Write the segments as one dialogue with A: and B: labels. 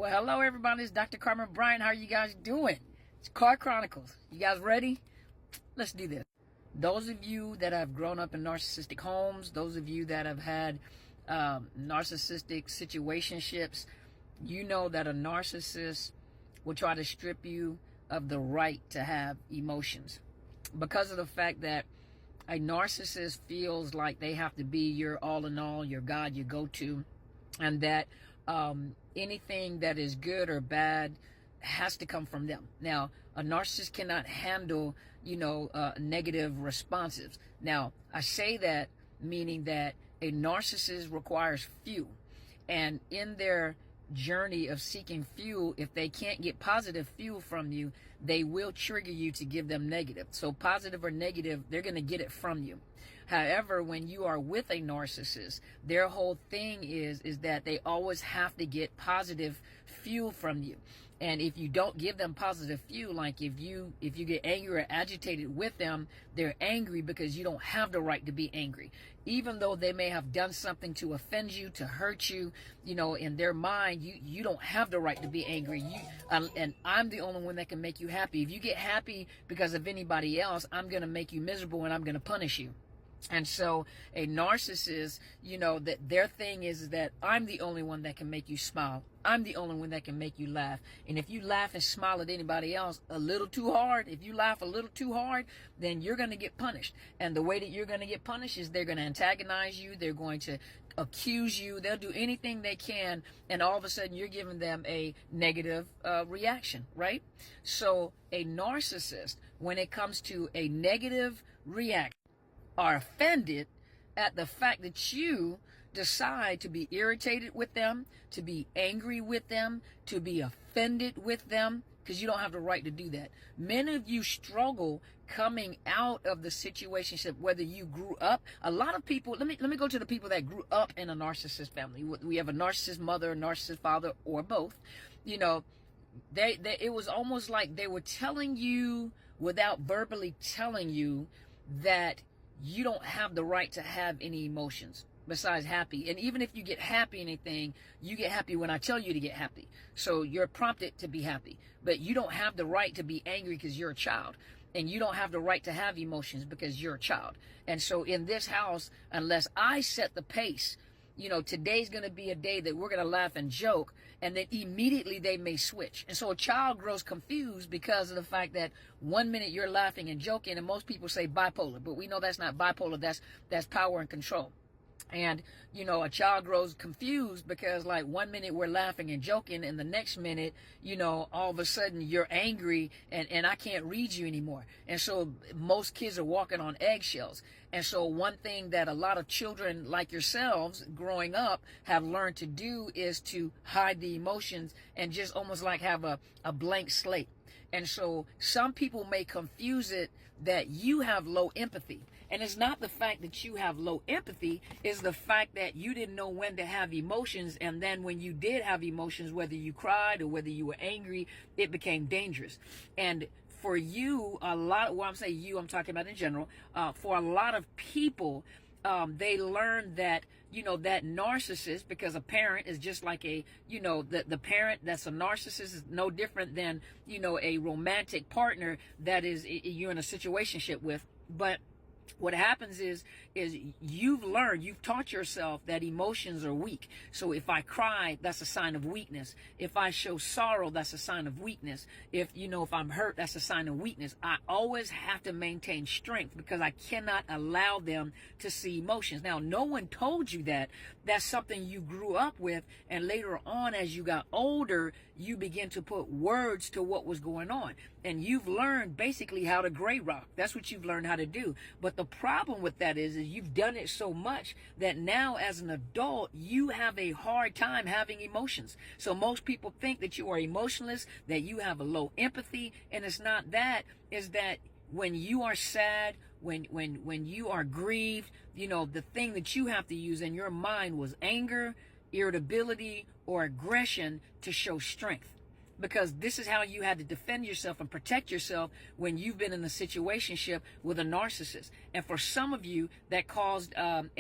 A: Well, hello everybody. It's Dr. Carmen Bryant. How are you guys doing? It's Car Chronicles. You guys ready? Let's do this. Those of you that have grown up in narcissistic homes, those of you that have had narcissistic situationships, you know that a narcissist will try to strip you of the right to have emotions because of the fact that a narcissist feels like they have to be your all in all, your God, your go-to, and that anything that is good or bad has to come from them. Now, a narcissist cannot handle, negative responses. Now, I say that meaning that a narcissist requires fuel. And in their journey of seeking fuel, if they can't get positive fuel from you, they will trigger you to give them negative. So positive or negative, they're going to get it from you. However, when you are with a narcissist, their whole thing is that they always have to get positive fuel from you. And if you don't give them positive fuel, like if you get angry or agitated with them, they're angry because you don't have the right to be angry. Even though they may have done something to offend you, to hurt you, in their mind, you don't have the right to be angry. And I'm the only one that can make you happy. If you get happy because of anybody else, I'm going to make you miserable and I'm going to punish you. And so a narcissist, that their thing is that I'm the only one that can make you smile. I'm the only one that can make you laugh. And if you laugh and smile at anybody else a little too hard, if you laugh a little too hard, then you're going to get punished. And the way that you're going to get punished is they're going to antagonize you. They're going to accuse you. They'll do anything they can. And all of a sudden you're giving them a negative reaction, right? So a narcissist, when it comes to a negative reaction, are offended at the fact that you decide to be irritated with them, to be angry with them, to be offended with them, because you don't have the right to do that. Many of you struggle coming out of the situationship, whether you grew up. A lot of people, let me go to the people that grew up in a narcissist family. We have a narcissist mother, a narcissist father, or both. It was almost like they were telling you without verbally telling you that you don't have the right to have any emotions besides happy. And even if you get happy anything, you get happy when I tell you to get happy. So you're prompted to be happy. But you don't have the right to be angry because you're a child. And you don't have the right to have emotions because you're a child. And so in this house, unless I set the pace, today's going to be a day that we're going to laugh and joke, and then immediately they may switch. And so a child grows confused because of the fact that 1 minute you're laughing and joking, and most people say bipolar, but we know that's not bipolar, that's power and control. And, a child grows confused because 1 minute we're laughing and joking and the next minute, all of a sudden you're angry and I can't read you anymore. And so most kids are walking on eggshells. And so one thing that a lot of children like yourselves growing up have learned to do is to hide the emotions and just almost like have a blank slate. And so some people may confuse it that you have low empathy. And it's not the fact that you have low empathy, it's the fact that you didn't know when to have emotions. And then when you did have emotions, whether you cried or whether you were angry, it became dangerous. And for you, I'm talking about in general, for a lot of people, they learn that, that narcissist, because a parent is just like the parent that's a narcissist is no different than, a romantic partner that is you're in a situationship with. But what happens is you've taught yourself that emotions are weak. So if I cry, that's a sign of weakness. If I show sorrow, that's a sign of weakness. If I'm hurt, that's a sign of weakness. I always have to maintain strength because I cannot allow them to see emotions. Now, no one told you that. That's something you grew up with. And later on, as you got older, you begin to put words to what was going on. And you've learned basically how to gray rock. That's what you've learned how to do. But the problem with that is you've done it so much that now as an adult, you have a hard time having emotions. So most people think that you are emotionless, that you have a low empathy, and it's not that. It's that when you are sad, when you are grieved, the thing that you have to use in your mind was anger, irritability, or aggression to show strength. because this is how you had to defend yourself and protect yourself when you've been in a situationship with a narcissist. And for some of you, that caused I'm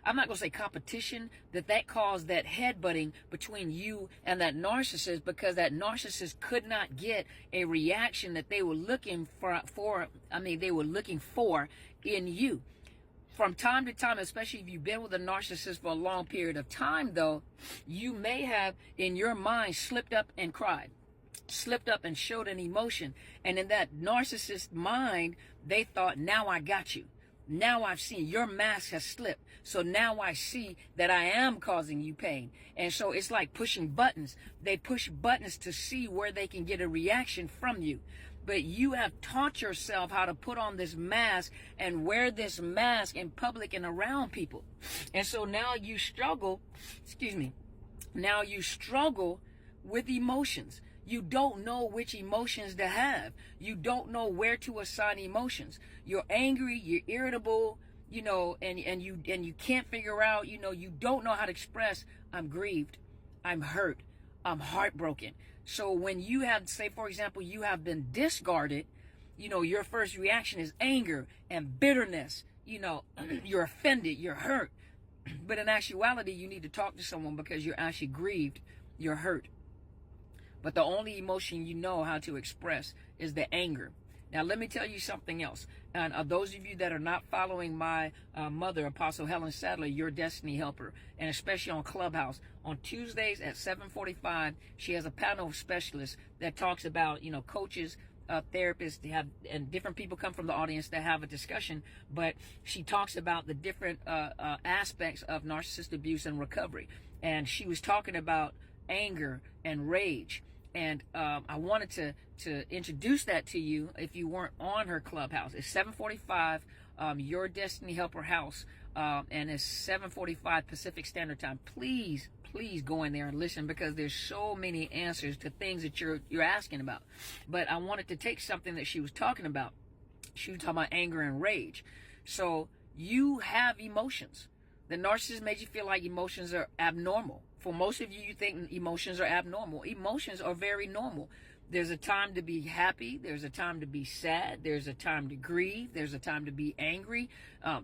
A: not going to say competition, that caused that headbutting between you and that narcissist, because that narcissist could not get a reaction that they were looking for in you. From time to time, especially if you've been with a narcissist for a long period of time, though, you may have in your mind slipped up and cried, slipped up and showed an emotion. And in that narcissist mind, they thought, now I got you. Now I've seen your mask has slipped. So now I see that I am causing you pain. And so it's like pushing buttons. They push buttons to see where they can get a reaction from you. But you have taught yourself how to put on this mask and wear this mask in public and around people. And so now you struggle, now you struggle with emotions. You don't know which emotions to have. You don't know where to assign emotions. You're angry, you're irritable, and you can't figure out, you don't know how to express, I'm grieved, I'm hurt, I'm heartbroken. So when you have, say, for example, you have been discarded, your first reaction is anger and bitterness. You're offended, you're hurt. But in actuality, you need to talk to someone because you're actually grieved, you're hurt. But the only emotion you know how to express is the anger. Now, let me tell you something else. And those of you that are not following my mother, Apostle Helen Sadler, your destiny helper, and especially on Clubhouse, on Tuesdays at 7:45, she has a panel of specialists that talks about, coaches, therapists, and different people come from the audience that have a discussion. But she talks about the different aspects of narcissist abuse and recovery. And she was talking about anger and rage. And I wanted to introduce that to you if you weren't on her Clubhouse. It's 7:45, Your Destiny Helper House, and it's 7:45 Pacific Standard Time. Please go in there and listen, because there's so many answers to things that you're asking about. But I wanted to take something that she was talking about. She was talking about anger and rage. So you have emotions. The narcissist made you feel like emotions are abnormal. For most of you, you think emotions are abnormal. Emotions are very normal. There's a time to be happy. There's a time to be sad. There's a time to grieve. There's a time to be angry.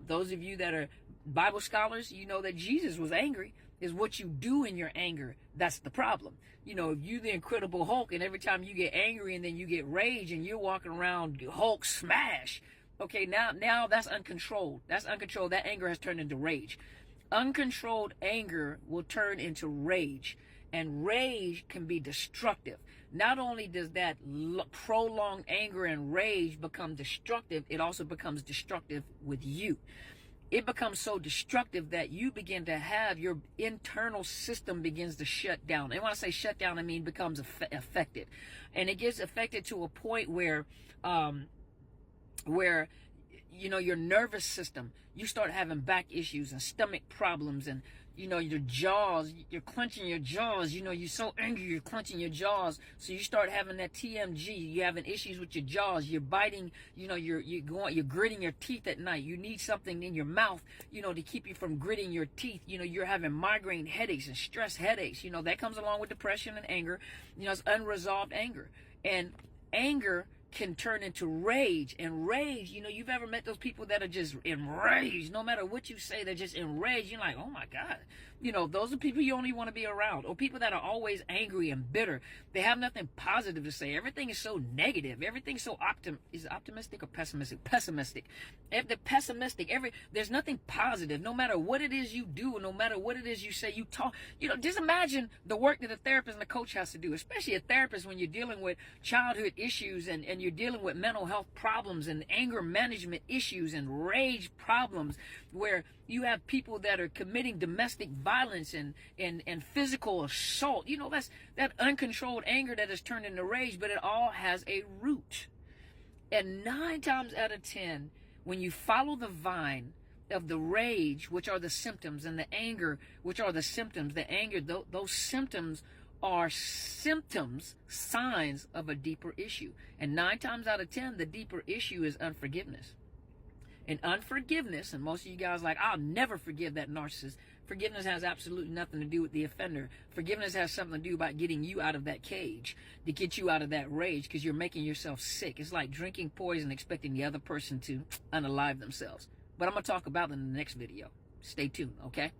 A: Those of you that are Bible scholars, you know that Jesus was angry. Is what you do in your anger. That's the problem. If you the Incredible Hulk, and every time you get angry and then you get rage and you're walking around Hulk smash. Okay, now that's uncontrolled. That's uncontrolled. That anger has turned into rage. Uncontrolled anger will turn into rage, and rage can be destructive. Not only does that prolonged anger and rage become destructive, it also becomes destructive with you. It becomes so destructive that you begin to have your internal system begins to shut down. And when I say shut down, I mean becomes affected. And it gets affected to a point where your nervous system, you start having back issues and stomach problems, and your jaws, you're clenching your jaws. You're so angry, you're clenching your jaws. So you start having that TMG. You're having issues with your jaws. You're biting. You're gritting your teeth at night. You need something in your mouth, to keep you from gritting your teeth. You're having migraine headaches and stress headaches. That comes along with depression and anger. It's unresolved anger, and anger can turn into rage. And rage, you've ever met those people that are just enraged? No matter what you say, they're just enraged. You're like, oh my God. Those are people you only want to be around. Or people that are always angry and bitter. They have nothing positive to say. Everything is so negative. Everything's so is it optimistic or pessimistic? Pessimistic. The pessimistic. There's nothing positive. No matter what it is you do, no matter what it is you say, you talk. Just imagine the work that a therapist and a coach has to do, especially a therapist when you're dealing with childhood issues and you're dealing with mental health problems and anger management issues and rage problems, where you have people that are committing domestic violence and physical assault. That's that uncontrolled anger that has turned into rage, but it all has a root. And 9 times out of 10, when you follow the vine of the rage, which are the symptoms, and the anger, which are the symptoms, the anger, those symptoms are signs of a deeper issue. And 9 times out of 10, the deeper issue is unforgiveness. And unforgiveness, and most of you guys are like, I'll never forgive that narcissist. Forgiveness has absolutely nothing to do with the offender. Forgiveness has something to do about getting you out of that cage, to get you out of that rage, because you're making yourself sick. It's like drinking poison, expecting the other person to unalive themselves. But I'm going to talk about it in the next video. Stay tuned, okay?